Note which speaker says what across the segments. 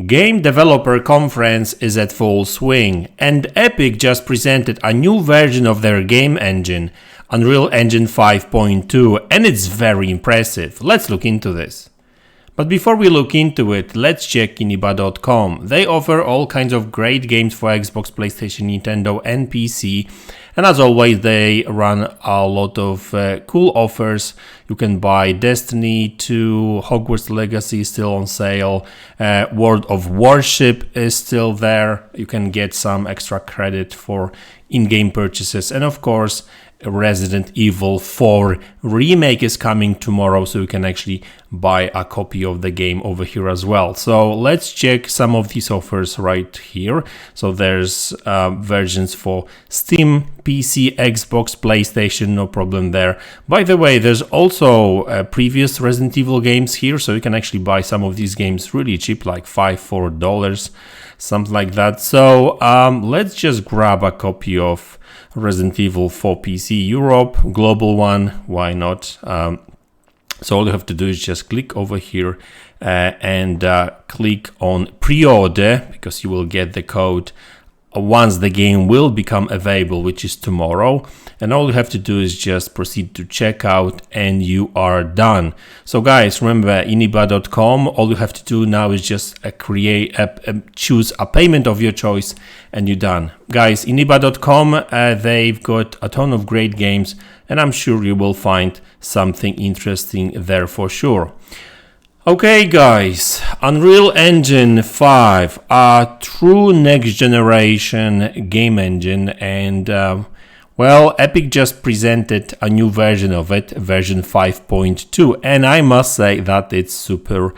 Speaker 1: Game Developer Conference is at full swing, and Epic just presented a new version of their game engine, Unreal Engine 5.2, and it's very impressive. Let's look into this. But before we look into it, let's check Iniba.com. They offer all kinds of great games for Xbox, PlayStation, Nintendo and PC. And as always, they run a lot of cool offers. You can buy Destiny 2, Hogwarts Legacy is still on sale, World of Warship is still there. You can get some extra credit for in-game purchases. And of course, Resident Evil 4 remake is coming tomorrow, so you can actually buy a copy of the game over here as well. So let's check some of these offers right here. So there's versions for Steam, PC, Xbox, PlayStation, no problem there. By the way, there's also previous Resident Evil games here, so you can actually buy some of these games really cheap, like $4, something like that. So let's just grab a copy of Resident Evil 4 PC Europe, global one, why not? So all you have to do is just click over here and click on pre-order, because you will get the code once the game will become available, which is tomorrow. And all you have to do is just proceed to checkout and you are done. So guys, remember Iniba.com, all you have to do now is just choose a payment of your choice and you're done. Guys, Iniba.com, they've got a ton of great games and I'm sure you will find something interesting there for sure. Okay guys, Unreal Engine 5, a true next generation game engine, and well, Epic just presented a new version of it, version 5.2, and I must say that it's super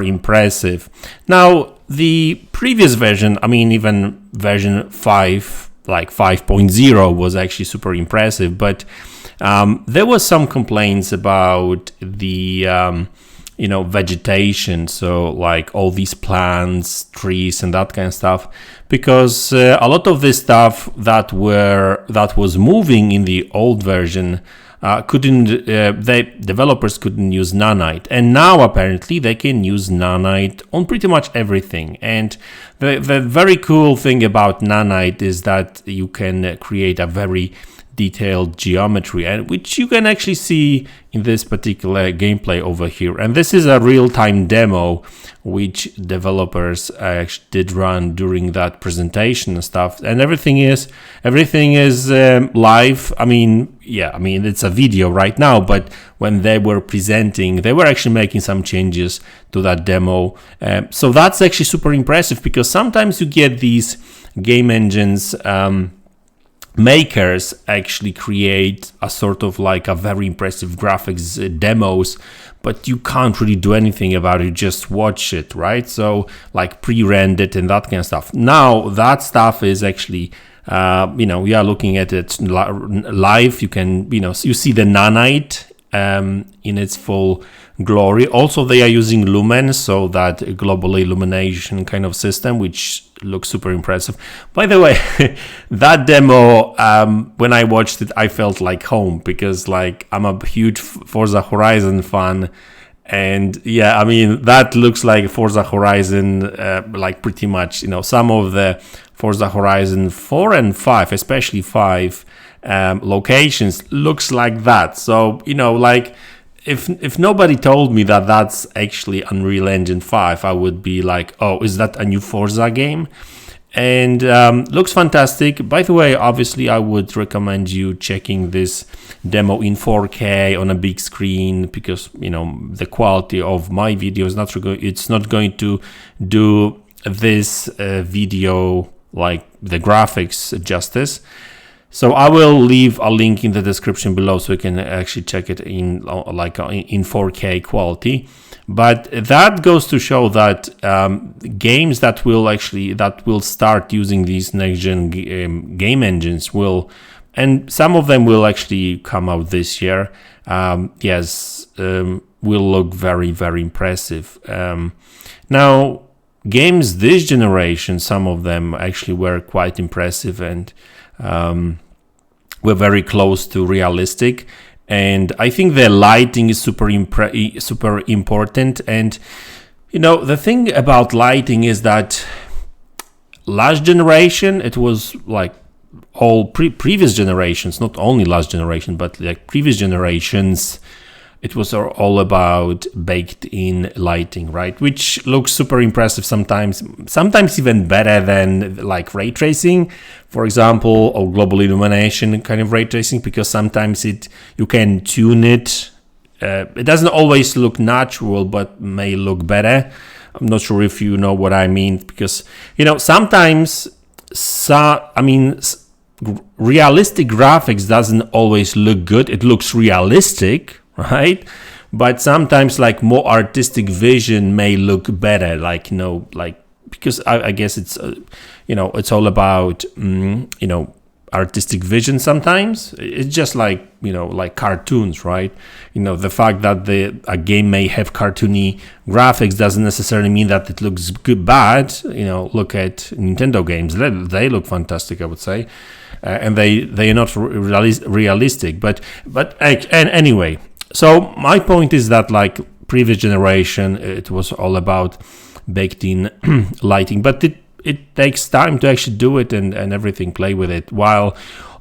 Speaker 1: impressive. Now, the previous version, I mean even version 5, like 5.0 was actually super impressive, but there was some complaints about the vegetation, so like all these plants, trees and that kind of stuff, because a lot of this stuff that was moving in the old version the developers couldn't use Nanite, and now apparently they can use Nanite on pretty much everything. And the very cool thing about Nanite is that you can create a very detailed geometry, and which you can actually see in this particular gameplay over here. And this is a real-time demo which developers actually did run during that presentation and stuff, and everything is live. I mean it's a video right now, but when they were presenting, they were actually making some changes to that demo. So that's actually super impressive, because sometimes you get these game engines makers actually create a sort of like a very impressive graphics demos, but you can't really do anything about it, just watch it, right? So like pre-rendered and that kind of stuff. Now that stuff is actually we are looking at it live. You can you see the Nanite in its full glory. Also, they are using Lumen, so that global illumination kind of system, which looks super impressive. By the way, that demo, when I watched it, I felt like home, because like I'm a huge Forza Horizon fan. And yeah, I mean, that looks like Forza Horizon, like pretty much, some of the Forza Horizon 4 and 5, especially 5 locations looks like that. So, like if nobody told me that that's actually Unreal Engine 5, I would be like, oh, is that a new Forza game? And looks fantastic. By the way, obviously, I would recommend you checking this demo in 4K on a big screen, because the quality of my video is not going to do this video like the graphics justice. So I will leave a link in the description below, so you can actually check it in 4K quality. But that goes to show that games that will start using these next gen game engines will, and some of them will actually come out this year. Will look very, very impressive. Now, games this generation, some of them actually were quite impressive and were very close to realistic. And I think the lighting is super important. And The thing about lighting is that last generation, it was like all previous generations, not only last generation, but like previous generations, it was all about baked in lighting, right? Which looks super impressive sometimes even better than like ray tracing, for example, or global illumination kind of ray tracing, because sometimes you can tune it. It doesn't always look natural, but may look better. I'm not sure if you know what I mean, because sometimes realistic graphics doesn't always look good. It looks realistic, right? But sometimes like more artistic vision may look better, because I guess it's it's all about artistic vision. Sometimes it's just like cartoons, right? The fact that a game may have cartoony graphics doesn't necessarily mean that it looks bad. Look at Nintendo games; they look fantastic, I would say, and they are not realistic. But anyway, so my point is that like previous generation, it was all about baked in lighting, but it takes time to actually do it and everything, play with it. While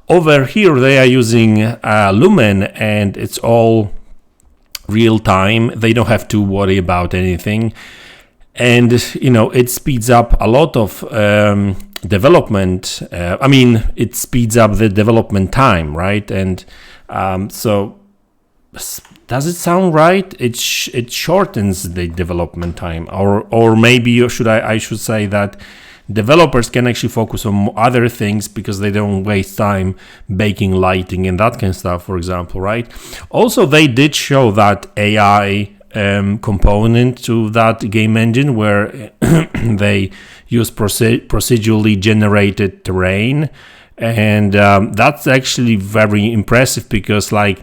Speaker 1: over here they are using Lumen, and it's all real time. They don't have to worry about anything, and it speeds up a lot of development. It speeds up the development time, right? And so does it sound right? It shortens the development time, or maybe I should say that developers can actually focus on other things because they don't waste time baking lighting and that kind of stuff, for example, right? Also, they did show that AI component to that game engine where they use procedurally generated terrain. And that's actually very impressive because I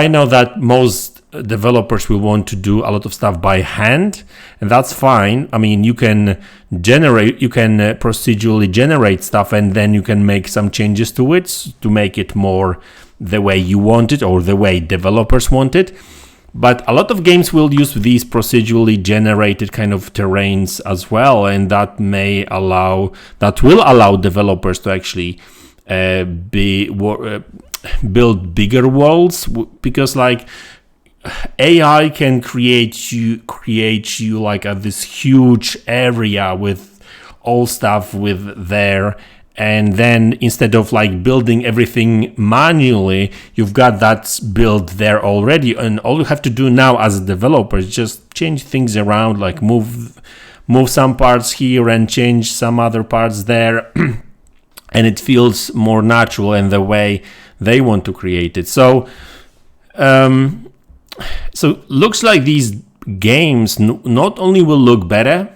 Speaker 1: know that most developers will want to do a lot of stuff by hand, and that's fine. You can procedurally generate stuff, and then you can make some changes to it to make it more the way you want it or the way developers want it. But a lot of games will use these procedurally generated kind of terrains as well, and that will allow developers to actually build bigger worlds, because AI can create you like this huge area with all stuff with there, and then instead of building everything manually, you've got that built there already, and all you have to do now as a developer is just change things around, move some parts here and change some other parts there. And it feels more natural in the way they want to create it. So looks like these games not only will look better,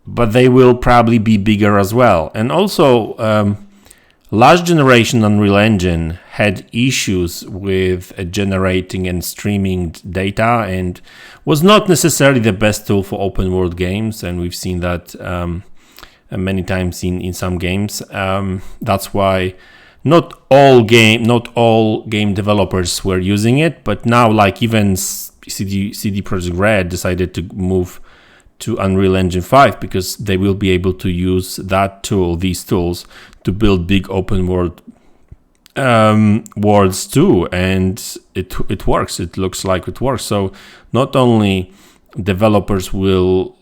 Speaker 1: but they will probably be bigger as well. And also, last generation Unreal Engine had issues with generating and streaming data, and was not necessarily the best tool for open world games. And we've seen that many times in some games. That's why not all game developers were using it, but now even CD Projekt Red decided to move to Unreal Engine 5 because they will be able to use these tools to build big open world worlds too, and it works. It looks like it works. So not only developers will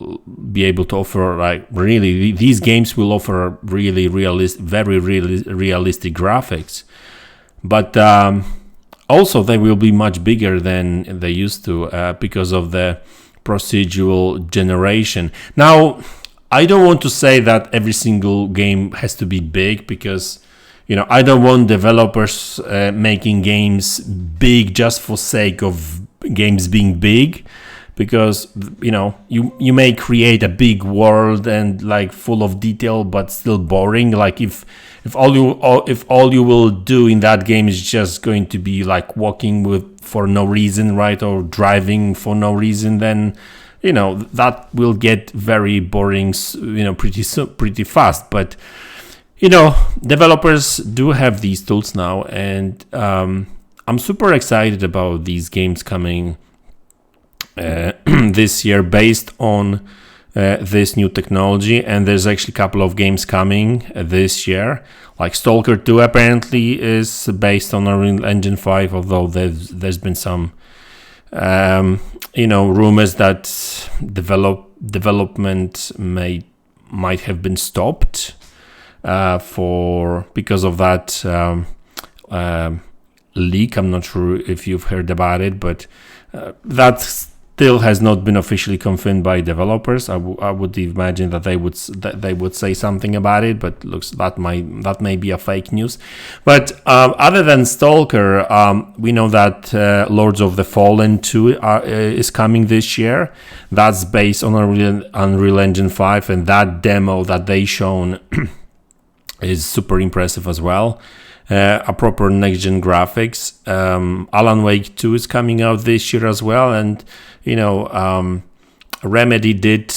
Speaker 1: be able to offer these games will offer very realistic graphics, but also they will be much bigger than they used to because of the procedural generation. Now, I don't want to say that every single game has to be big, because I don't want developers making games big just for sake of games being big. Because you may create a big world and full of detail, but still boring. If all you will do in that game is just going to be walking for no reason, right, or driving for no reason, then that will get very boring, pretty fast. But developers do have these tools now, and I'm super excited about these games coming this year based on this new technology, and there's actually a couple of games coming this year, like Stalker 2 apparently is based on Unreal Engine 5, although there's been some rumors that development might have been stopped because of that leak. I'm not sure if you've heard about it, but that still has not been officially confirmed by developers. I would imagine that they would say something about it, but looks that may be a fake news. But other than Stalker, we know that Lords of the Fallen 2 is coming this year. That's based on Unreal Engine 5, and that demo that they shown is super impressive as well. A proper next-gen graphics. Alan Wake 2 is coming out this year as well, and Remedy did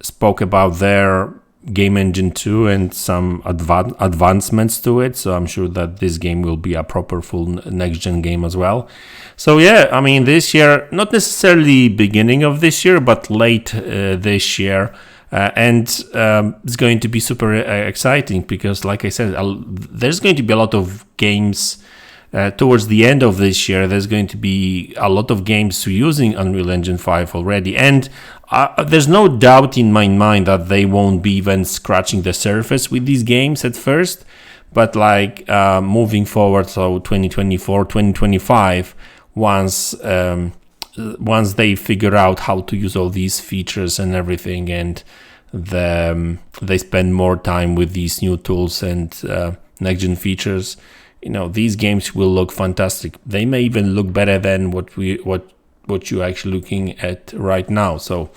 Speaker 1: spoke about their game engine 2 and some advancements to it, so I'm sure that this game will be a proper full next-gen game as well. So yeah, I mean, this year, not necessarily beginning of this year, but late this year. And it's going to be super exciting because, like I said, there's going to be a lot of games towards the end of this year. There's going to be a lot of games using Unreal Engine 5 already. And there's no doubt in my mind that they won't be even scratching the surface with these games at first. But like moving forward, so 2024, 2025, once they figure out how to use all these features and everything, and they spend more time with these new tools and next-gen features, these games will look fantastic. They may even look better than what you're actually looking at right now. So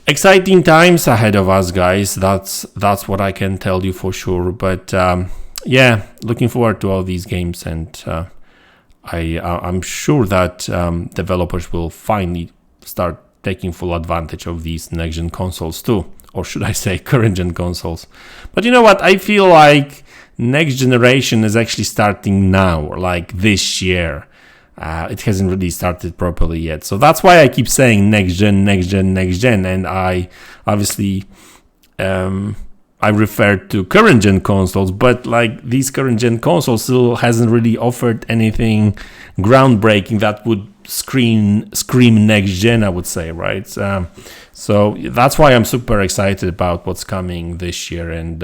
Speaker 1: exciting times ahead of us, guys. That's what I can tell you for sure. But yeah, looking forward to all these games, and I'm sure that developers will finally start taking full advantage of these next-gen consoles too, or should I say current-gen consoles. But you know what? I feel like next generation is actually starting now, like this year. It hasn't really started properly yet. So that's why I keep saying next-gen, next-gen, next-gen. And I obviously I refer to current-gen consoles, but like these current-gen consoles still hasn't really offered anything groundbreaking that would scream next-gen, I would say, right? So that's why I'm super excited about what's coming this year and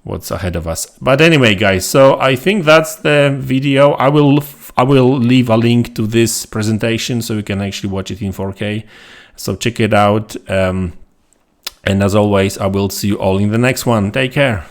Speaker 1: what's ahead of us. But anyway, guys, so I think that's the video. I will leave a link to this presentation so you can actually watch it in 4K. So check it out. And as always, I will see you all in the next one. Take care.